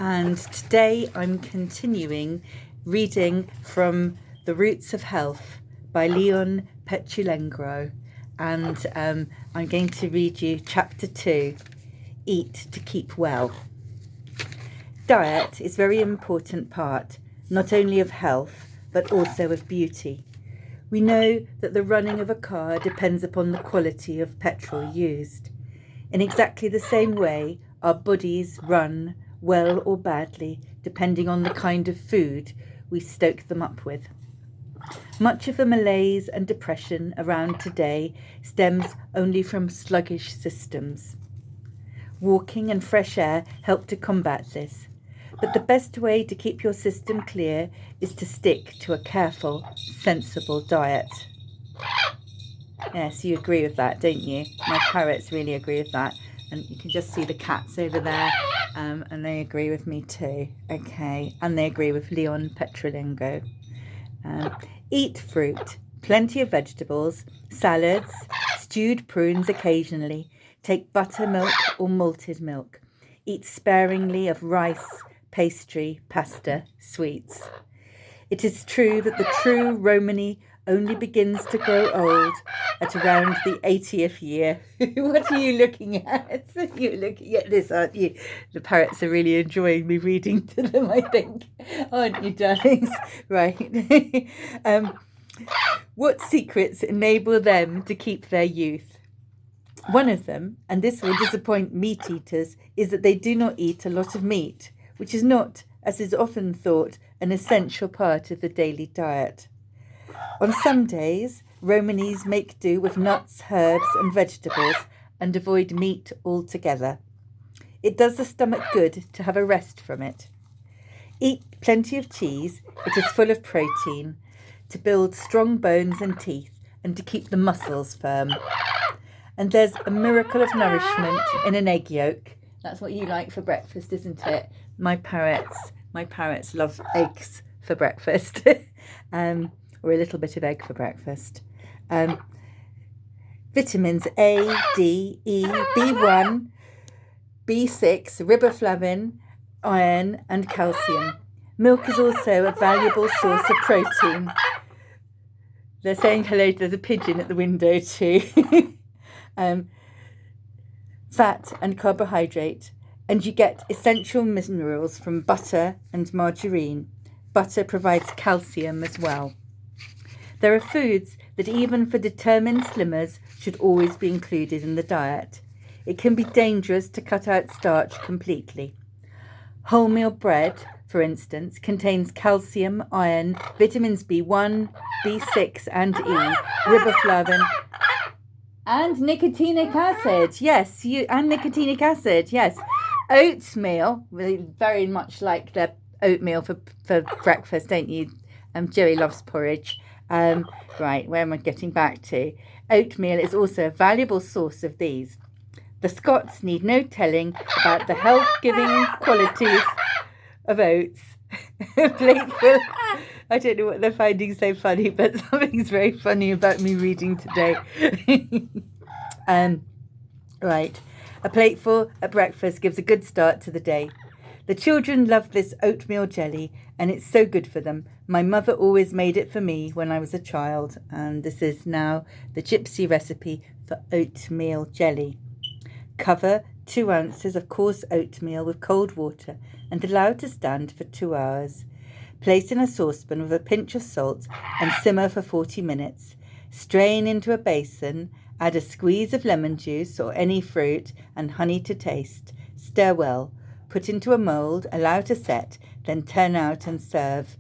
and today I'm continuing reading from The Roots of Health by Petulengro, and I'm going to read you chapter 2, Eat to Keep Well. Diet is a very important part, not only of health, but also of beauty. We know that the running of a car depends upon the quality of petrol used. In exactly the same way, our bodies run well or badly, depending on the kind of food we stoke them up with. Much of the malaise and depression around today stems only from sluggish systems. Walking and fresh air help to combat this, but the best way to keep your system clear is to stick to a careful, sensible diet. Yes, you agree with that, don't you? My parrots really agree with that. And you can just see the cats over there, and they agree with me too. Okay, and they agree with Petulengro. Eat fruit, plenty of vegetables, salads, stewed prunes occasionally. Take buttermilk or malted milk. Eat sparingly of rice, pastry, pasta, sweets. It is true that the true Romany only begins to grow old at around the 80th year. What are you looking at? You're looking at this, aren't you? The parrots are really enjoying me reading to them, I think. Aren't you, darlings? Right. What secrets enable them to keep their youth? One of them, and this will disappoint meat eaters, is that they do not eat a lot of meat, which is not, as is often thought, an essential part of the daily diet. On some days, Romanies make do with nuts, herbs and vegetables and avoid meat altogether. It does the stomach good to have a rest from it. Eat plenty of cheese. It is full of protein, to build strong bones and teeth and to keep the muscles firm. And there's a miracle of nourishment in an egg yolk. That's what you like for breakfast, isn't it? My parrots love eggs for breakfast. Or a little bit of egg for breakfast. Vitamins A, D, E, B1, B6, riboflavin, iron and calcium. Milk is also a valuable source of protein. They're saying hello to the pigeon at the window too. Fat and carbohydrate, and you get essential minerals from butter and margarine. Butter provides calcium as well. There are foods that even for determined slimmers should always be included in the diet. It can be dangerous to cut out starch completely. Wholemeal bread, for instance, contains calcium, iron, vitamins B1, B6 and E, riboflavin, and nicotinic acid. Yes, and nicotinic acid, yes. Oatmeal, very much like the oatmeal for breakfast, don't you? Joey loves porridge. Right, where am I getting back to? Oatmeal is also a valuable source of these. The Scots need no telling about the health-giving qualities of oats. Plateful. I don't know what they're finding so funny, but something's very funny about me reading today. Right, a plateful at breakfast gives a good start to the day. The children love this oatmeal jelly, and it's so good for them. My mother always made it for me when I was a child, and this is now the gypsy recipe for oatmeal jelly. Cover 2 ounces of coarse oatmeal with cold water and allow to stand for 2 hours. Place in a saucepan with a pinch of salt and simmer for 40 minutes. Strain into a basin, add a squeeze of lemon juice or any fruit and honey to taste. Stir well. Put into a mould, allow to set, then turn out and serve.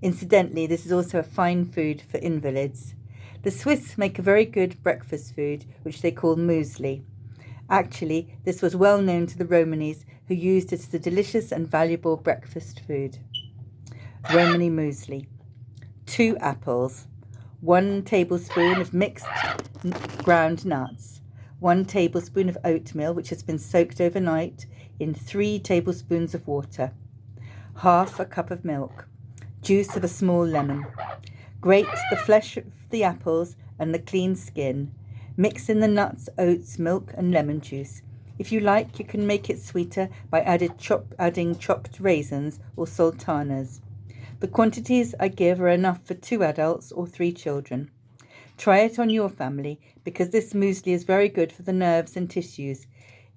Incidentally, this is also a fine food for invalids. The Swiss make a very good breakfast food, which they call muesli. Actually, this was well known to the Romanies, who used it as a delicious and valuable breakfast food. Romany muesli. 2 apples. 1 tablespoon of mixed ground nuts. 1 tablespoon of oatmeal, which has been soaked overnight in 3 tablespoons of water. Half a cup of milk. Juice of a small lemon. Grate the flesh of the apples and the clean skin. Mix in the nuts, oats, milk and lemon juice. If you like, you can make it sweeter by adding chopped raisins or sultanas. The quantities I give are enough for 2 adults or 3 children. Try it on your family because this muesli is very good for the nerves and tissues.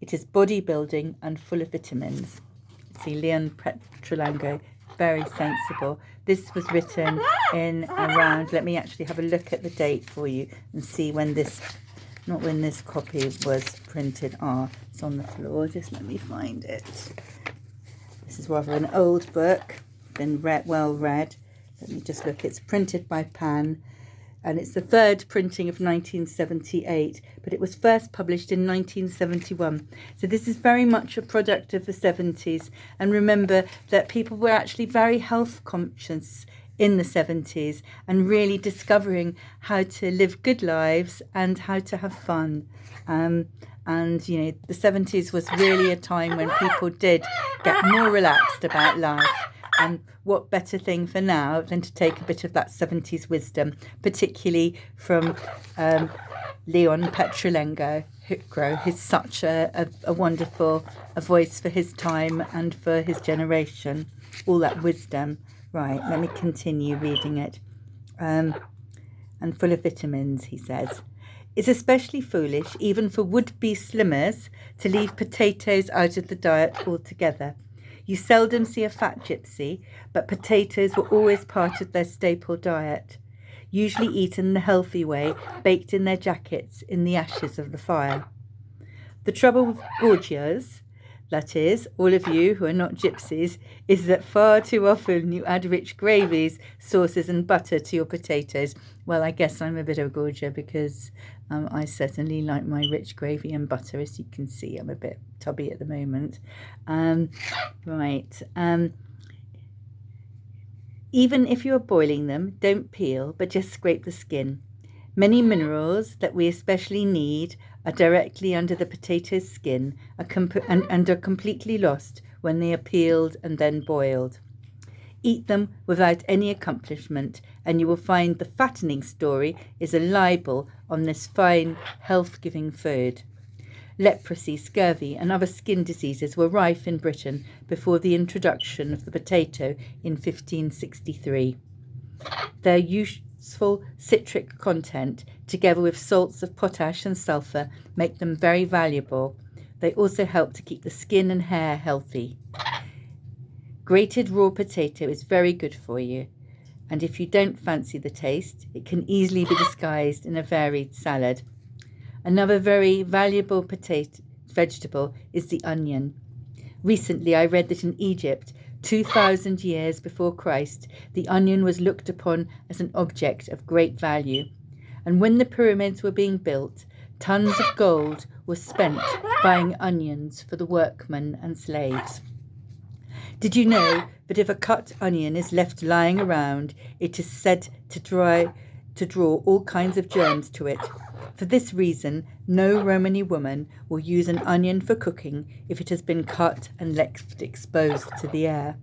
It is bodybuilding and full of vitamins. See, Leon Petulengro, very sensible. This was written in around, let me actually have a look at the date for you and see when this, not when this copy was printed. It's on the floor, just let me find it. This is rather an old book, been well read. Let me just look, it's printed by Pan. And it's the 3rd printing of 1978, but it was first published in 1971. So this is very much a product of the 70s. And remember that people were actually very health conscious in the 70s and really discovering how to live good lives and how to have fun. And, you know, the 70s was really a time when people did get more relaxed about life. And what better thing for now than to take a bit of that 70s wisdom, particularly from Leon Petulengro. He's such a wonderful voice for his time and for his generation. All that wisdom. Right, let me continue reading it. And full of vitamins, he says. It's especially foolish, even for would-be slimmers, to leave potatoes out of the diet altogether. You seldom see a fat gypsy, but potatoes were always part of their staple diet, usually eaten the healthy way, baked in their jackets in the ashes of the fire. The trouble with gorgias, that is, all of you who are not gypsies, is that far too often you add rich gravies, sauces and butter to your potatoes. Well, I guess I'm a bit of a gorgia because I certainly like my rich gravy and butter. As you can see, I'm a bit tubby at the moment. Even if you are boiling them, don't peel, but just scrape the skin. Many minerals that we especially need are directly under the potato's skin and are completely lost when they are peeled and then boiled. Eat them without any accomplishment, and you will find the fattening story is a libel on this fine, health-giving food. Leprosy, scurvy, and other skin diseases were rife in Britain before the introduction of the potato in 1563. Their useful citric content, together with salts of potash and sulfur, make them very valuable. They also help to keep the skin and hair healthy. Grated raw potato is very good for you, and if you don't fancy the taste, it can easily be disguised in a varied salad. Another very valuable vegetable is the onion. Recently, I read that in Egypt, 2,000 years before Christ, the onion was looked upon as an object of great value. And when the pyramids were being built, tons of gold was spent buying onions for the workmen and slaves. Did you know that if a cut onion is left lying around, it is said to draw all kinds of germs to it? For this reason, no Romany woman will use an onion for cooking if it has been cut and left exposed to the air.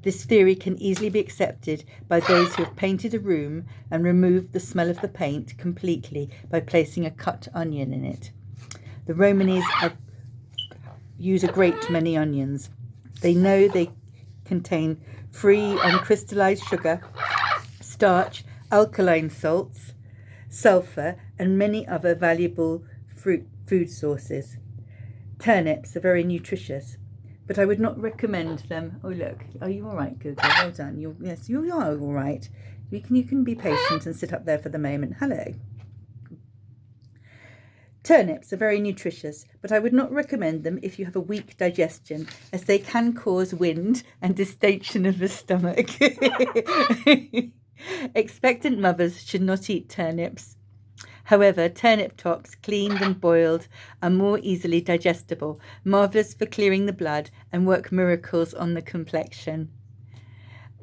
This theory can easily be accepted by those who have painted a room and removed the smell of the paint completely by placing a cut onion in it. The Romanies use a great many onions. They know they contain free uncrystallized sugar, starch, alkaline salts, sulfur, and many other valuable food sources. Turnips are very nutritious, but I would not recommend them. Oh, look. Are you all right, Google? Well done. Yes, you are all right. You can be patient and sit up there for the moment. Hello. Turnips are very nutritious, but I would not recommend them if you have a weak digestion, as they can cause wind and distension of the stomach. Expectant mothers should not eat turnips. However, turnip tops, cleaned and boiled, are more easily digestible, marvellous for clearing the blood, and work miracles on the complexion.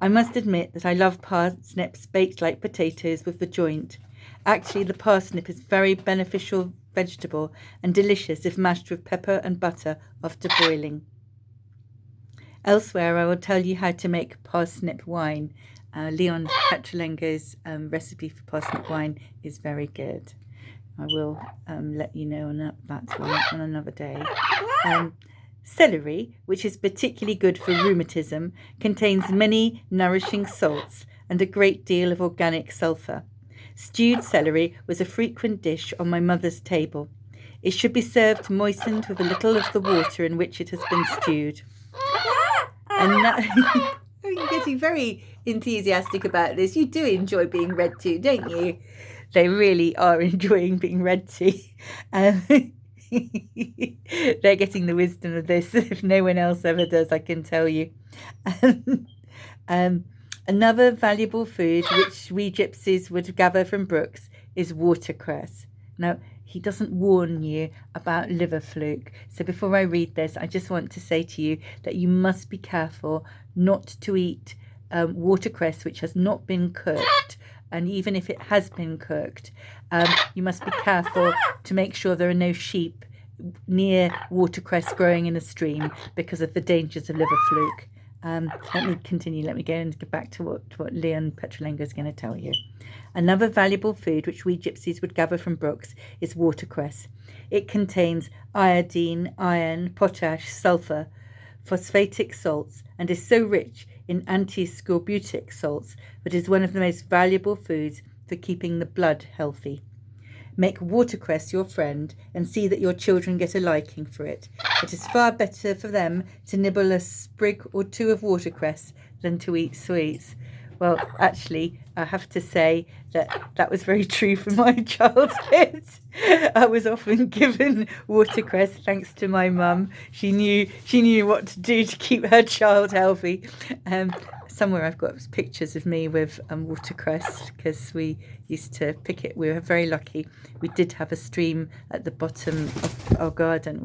I must admit that I love parsnips baked like potatoes with the joint. Actually, the parsnip is very beneficial vegetable and delicious if mashed with pepper and butter after boiling. Elsewhere, I will tell you how to make parsnip wine. Leon Petulengro's recipe for parsnip wine is very good. I will let you know on that one on another day. Celery, which is particularly good for rheumatism, contains many nourishing salts and a great deal of organic sulfur. Stewed celery was a frequent dish on my mother's table. It should be served moistened with a little of the water in which it has been stewed. And that, you're getting very enthusiastic about this. You do enjoy being read to, don't you? They really are enjoying being read to. They're getting the wisdom of this if no one else ever does, I can tell you. Another valuable food which we gypsies would gather from brooks is watercress. Now, he doesn't warn you about liver fluke. So before I read this, I just want to say to you that you must be careful not to eat watercress which has not been cooked. And even if it has been cooked, you must be careful to make sure there are no sheep near watercress growing in a stream because of the dangers of liver fluke. Let me continue. Let me go and get back to what Leon Petulengro is going to tell you. Another valuable food which we gypsies would gather from brooks is watercress. It contains iodine, iron, potash, sulfur, phosphatic salts, and is so rich in anti-scorbutic salts that it is one of the most valuable foods for keeping the blood healthy. Make watercress your friend and see that your children get a liking for it. It is far better for them to nibble a sprig or two of watercress than to eat sweets. Well, actually, I have to say that was very true for my childhood. I was often given watercress thanks to my mum. She knew what to do to keep her child healthy. Somewhere I've got pictures of me with watercress because we used to pick it. We were very lucky. We did have a stream at the bottom of our garden,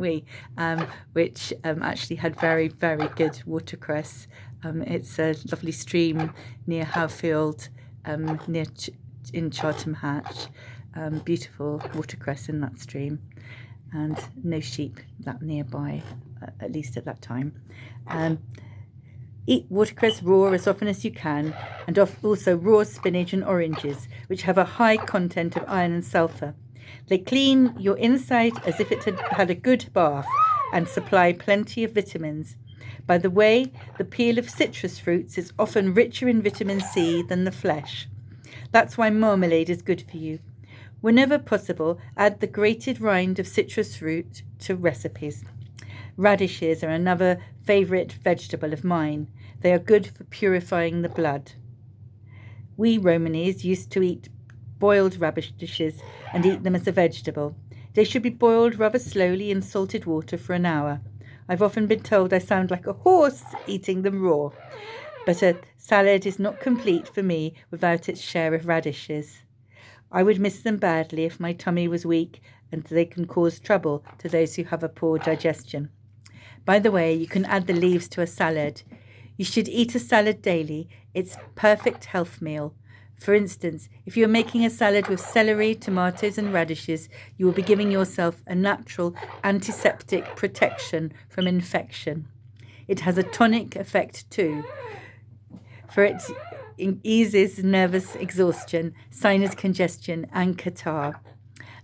which actually had very, very good watercress. It's a lovely stream near Howfield, in Chartham Hatch. Beautiful watercress in that stream, and no sheep that nearby, at least at that time. Eat watercress raw as often as you can, and also raw spinach and oranges, which have a high content of iron and sulfur. They clean your inside as if it had had a good bath and supply plenty of vitamins. By the way, the peel of citrus fruits is often richer in vitamin C than the flesh. That's why marmalade is good for you. Whenever possible, add the grated rind of citrus fruit to recipes. Radishes are another favourite vegetable of mine. They are good for purifying the blood. We Romanies used to eat boiled radishes and eat them as a vegetable. They should be boiled rather slowly in salted water for an hour. I've often been told I sound like a horse eating them raw, but a salad is not complete for me without its share of radishes. I would miss them badly if my tummy was weak, and they can cause trouble to those who have a poor digestion. By the way, you can add the leaves to a salad. You should eat a salad daily. It's a perfect health meal. For instance, if you're making a salad with celery, tomatoes and radishes, you will be giving yourself a natural antiseptic protection from infection. It has a tonic effect too, for it eases nervous exhaustion, sinus congestion and catarrh.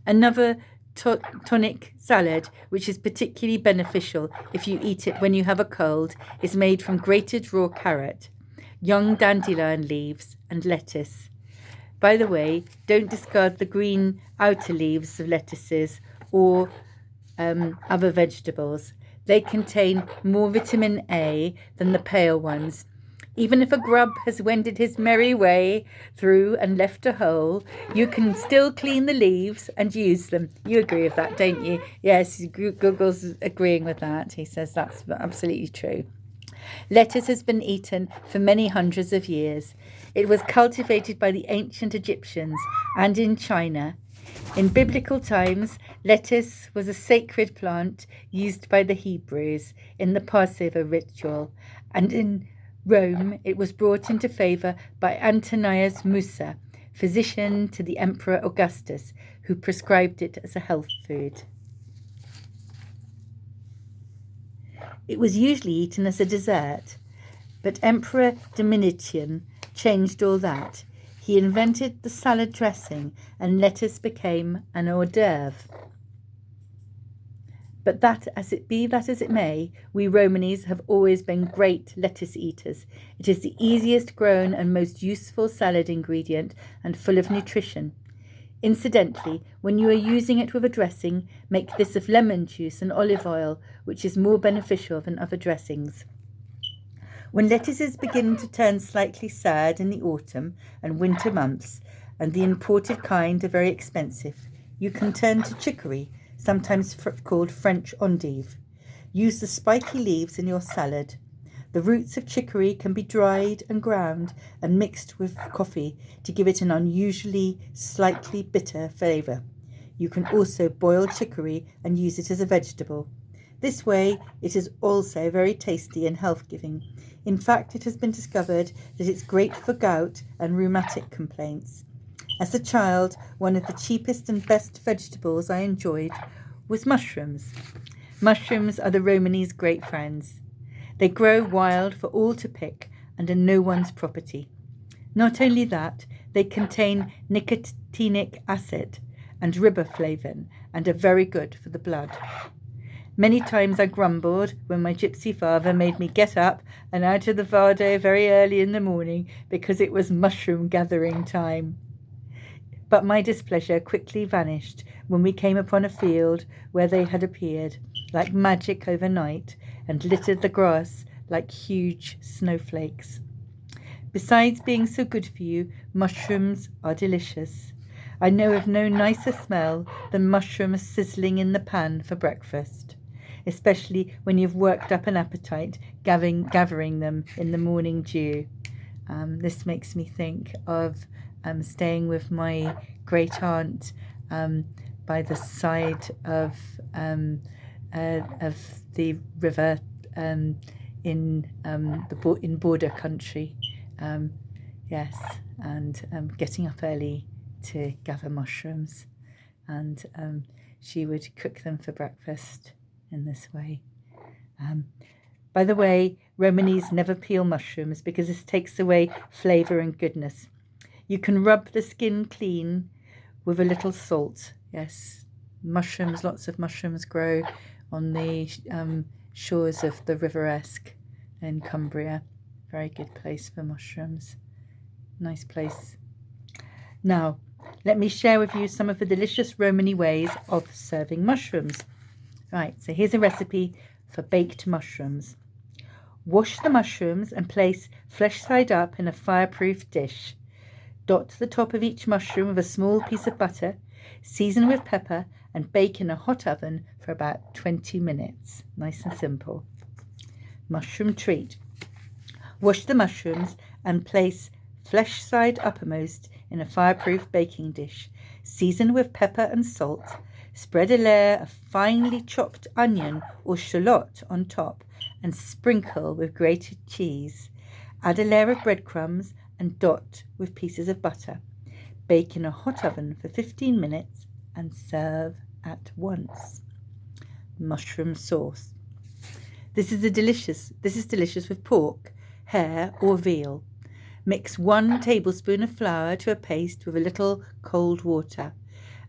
Another tonic salad, which is particularly beneficial if you eat it when you have a cold, is made from grated raw carrot, young dandelion leaves and lettuce. By the way, don't discard the green outer leaves of lettuces or other vegetables. They contain more vitamin A than the pale ones. Even if a grub has wended his merry way through and left a hole, you can still clean the leaves and use them. You agree with that, don't you? Yes, Google's agreeing with that. He says that's absolutely true. Lettuce has been eaten for many hundreds of years. It was cultivated by the ancient Egyptians and in China. In biblical times, lettuce was a sacred plant used by the Hebrews in the Passover ritual, and in Rome it was brought into favour by Antonius Musa, physician to the Emperor Augustus, who prescribed it as a health food. It was usually eaten as a dessert, but Emperor Domitian changed all that. He invented the salad dressing, and lettuce became an hors d'oeuvre. But that as it may, we Romanys have always been great lettuce eaters. It is the easiest grown and most useful salad ingredient, and full of nutrition. Incidentally, when you are using it with a dressing, make this of lemon juice and olive oil, which is more beneficial than other dressings. When lettuces begin to turn slightly sad in the autumn and winter months, and the imported kind are very expensive, you can turn to chicory, sometimes called French endive. Use the spiky leaves in your salad. The roots of chicory can be dried and ground and mixed with coffee to give it an unusually slightly bitter flavour. You can also boil chicory and use it as a vegetable. This way, it is also very tasty and health-giving. In fact, it has been discovered that it's great for gout and rheumatic complaints. As a child, one of the cheapest and best vegetables I enjoyed was mushrooms. Mushrooms are the Romany's great friends. They grow wild for all to pick and are no one's property. Not only that, they contain nicotinic acid and riboflavin and are very good for the blood. Many times I grumbled when my gypsy father made me get up and out of the Vado very early in the morning because it was mushroom gathering time. But my displeasure quickly vanished when we came upon a field where they had appeared, like magic overnight, and littered the grass like huge snowflakes. Besides being so good for you, mushrooms are delicious. I know of no nicer smell than mushrooms sizzling in the pan for breakfast, especially when you've worked up an appetite gathering them in the morning dew. This makes me think of staying with my great aunt by the side of the river in border country. Yes, and getting up early to gather mushrooms, and she would cook them for breakfast in this way. By the way, Romanys never peel mushrooms because this takes away flavour and goodness. You can rub the skin clean with a little salt. Yes, mushrooms, lots of mushrooms grow on the shores of the River Esk in Cumbria. Very good place for mushrooms. Nice place. Now, let me share with you some of the delicious Romany ways of serving mushrooms. Right, so here's a recipe for baked mushrooms. Wash the mushrooms and place flesh side up in a fireproof dish. Dot the top of each mushroom with a small piece of butter, season with pepper, and bake in a hot oven for about 20 minutes. Nice and simple. Mushroom treat. Wash the mushrooms and place flesh side uppermost in a fireproof baking dish. Season with pepper and salt. Spread a layer of finely chopped onion or shallot on top and sprinkle with grated cheese. Add a layer of breadcrumbs and dot with pieces of butter. Bake in a hot oven for 15 minutes and serve at once. Mushroom sauce. This is delicious with pork, hare or veal. Mix 1 tablespoon of flour to a paste with a little cold water.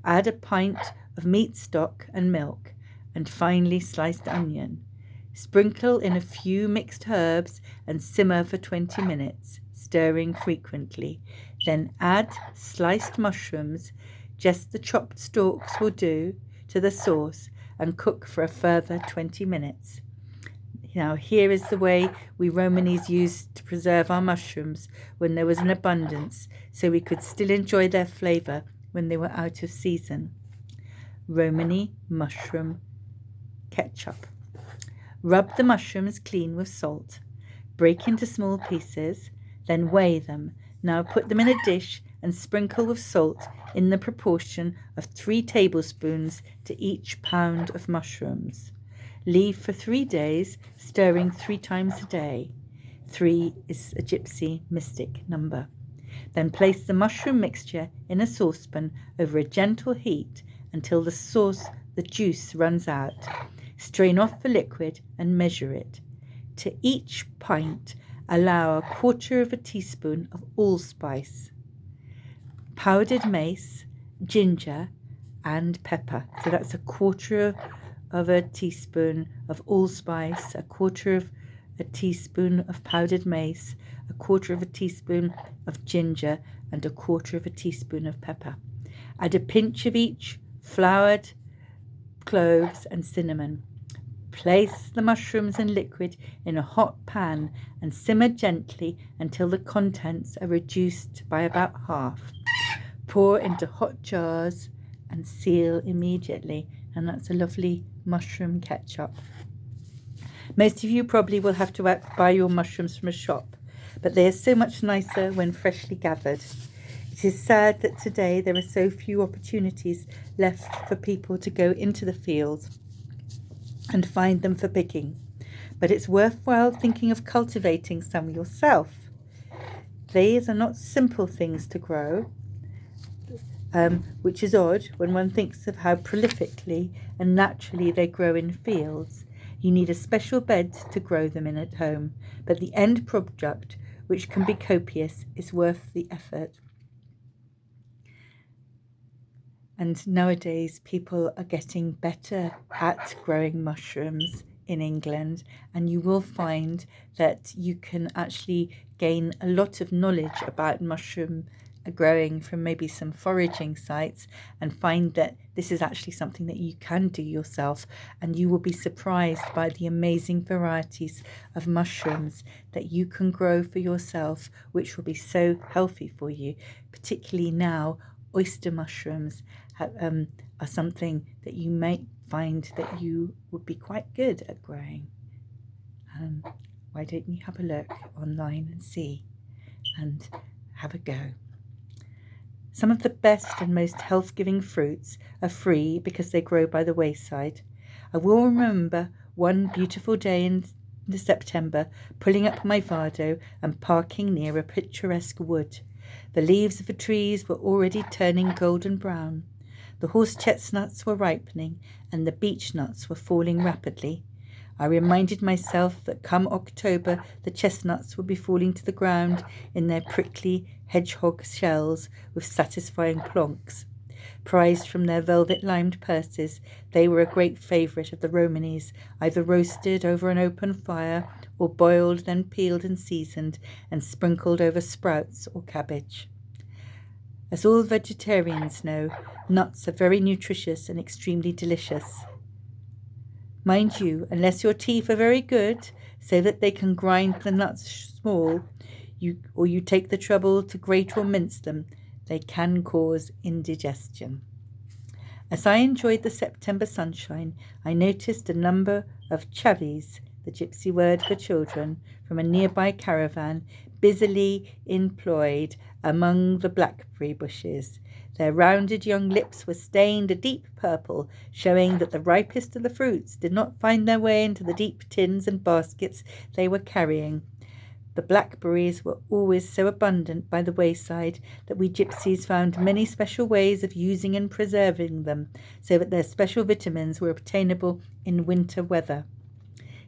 Add a pint of meat stock and milk and finely sliced onion. Sprinkle in a few mixed herbs and simmer for 20 minutes, stirring frequently. Then add sliced mushrooms, just the chopped stalks will do, to the sauce and cook for a further 20 minutes. Now here is the way we Romanys used to preserve our mushrooms when there was an abundance, so we could still enjoy their flavour when they were out of season. Romany mushroom ketchup. Rub the mushrooms clean with salt. Break into small pieces, then weigh them. Now put them in a dish and sprinkle with salt in the proportion of 3 tablespoons to each pound of mushrooms. Leave for 3 days, stirring 3 times a day. 3 is a gypsy mystic number. Then place the mushroom mixture in a saucepan over a gentle heat until the juice runs out. Strain off the liquid and measure it. To each pint, allow 1/4 teaspoon of allspice. powdered mace, ginger and pepper. So that's a quarter of a teaspoon of allspice, a quarter of a teaspoon of powdered mace, a quarter of a teaspoon of ginger and a quarter of a teaspoon of pepper. Add a pinch of each floured cloves and cinnamon. Place the mushrooms and liquid in a hot pan and simmer gently until the contents are reduced by about half. Pour into hot jars and seal immediately, and that's a lovely mushroom ketchup. Most of you probably will have to buy your mushrooms from a shop, but they are so much nicer when freshly gathered. It is sad that today there are so few opportunities left for people to go into the fields and find them for picking, but it's worthwhile thinking of cultivating some yourself. These are not simple things to grow, which is odd when one thinks of how prolifically and naturally they grow in fields. You need a special bed to grow them in at home, but the end product, which can be copious, is worth the effort. And nowadays people are getting better at growing mushrooms in England, and you will find that you can actually gain a lot of knowledge about mushroom growing from maybe some foraging sites, and find that this is actually something that you can do yourself, and you will be surprised by the amazing varieties of mushrooms that you can grow for yourself, which will be so healthy for you. Particularly now, oyster mushrooms are something that you may find that you would be quite good at growing. Why don't you have a look online and see and have a go? Some of the best and most health-giving fruits are free because they grow by the wayside. I will remember one beautiful day in September pulling up my Vardo and parking near a picturesque wood. The leaves of the trees were already turning golden brown. The horse chestnuts were ripening and the beech nuts were falling rapidly. I reminded myself that come October the chestnuts would be falling to the ground in their prickly hedgehog shells with satisfying plonks. Prized from their velvet-limed purses, they were a great favourite of the Romanies, either roasted over an open fire or boiled, then peeled and seasoned and sprinkled over sprouts or cabbage. As all vegetarians know, nuts are very nutritious and extremely delicious. Mind you, unless your teeth are very good, so that they can grind the nuts small, or you take the trouble to grate or mince them, they can cause indigestion. As I enjoyed the September sunshine, I noticed a number of chavies, the gypsy word for children, from a nearby caravan, busily employed among the blackberry bushes. Their rounded young lips were stained a deep purple, showing that the ripest of the fruits did not find their way into the deep tins and baskets they were carrying. The blackberries were always so abundant by the wayside that we gypsies found many special ways of using and preserving them, so that their special vitamins were obtainable in winter weather.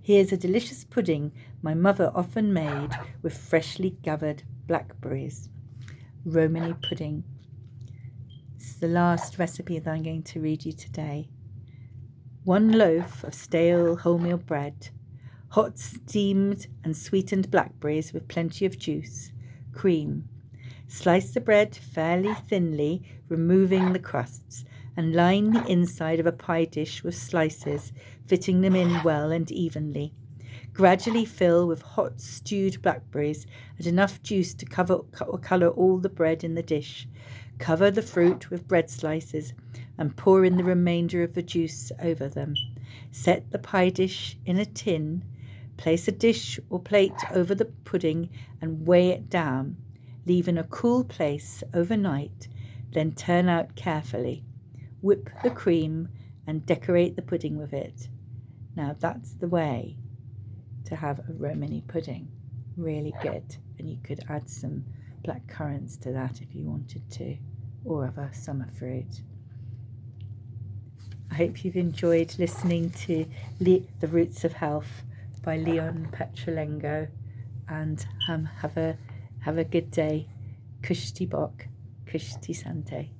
Here's a delicious pudding my mother often made with freshly gathered blackberries. Romany pudding. This is the last recipe that I'm going to read you today. 1 loaf of stale wholemeal bread, hot steamed and sweetened blackberries with plenty of juice, cream. Slice the bread fairly thinly, removing the crusts, and line the inside of a pie dish with slices, fitting them in well and evenly. Gradually fill with hot stewed blackberries and enough juice to colour all the bread in the dish. Cover the fruit with bread slices and pour in the remainder of the juice over them. Set the pie dish in a tin. Place a dish or plate over the pudding and weigh it down. Leave in a cool place overnight, then turn out carefully. Whip the cream and decorate the pudding with it. Now that's the way to have a Romany pudding. Really good. And you could add some black currants to that if you wanted to, or other summer fruit. I hope you've enjoyed listening to The Roots of Health by Leon Petulengro, and have a good day. Kushti bok. Kush ti sante.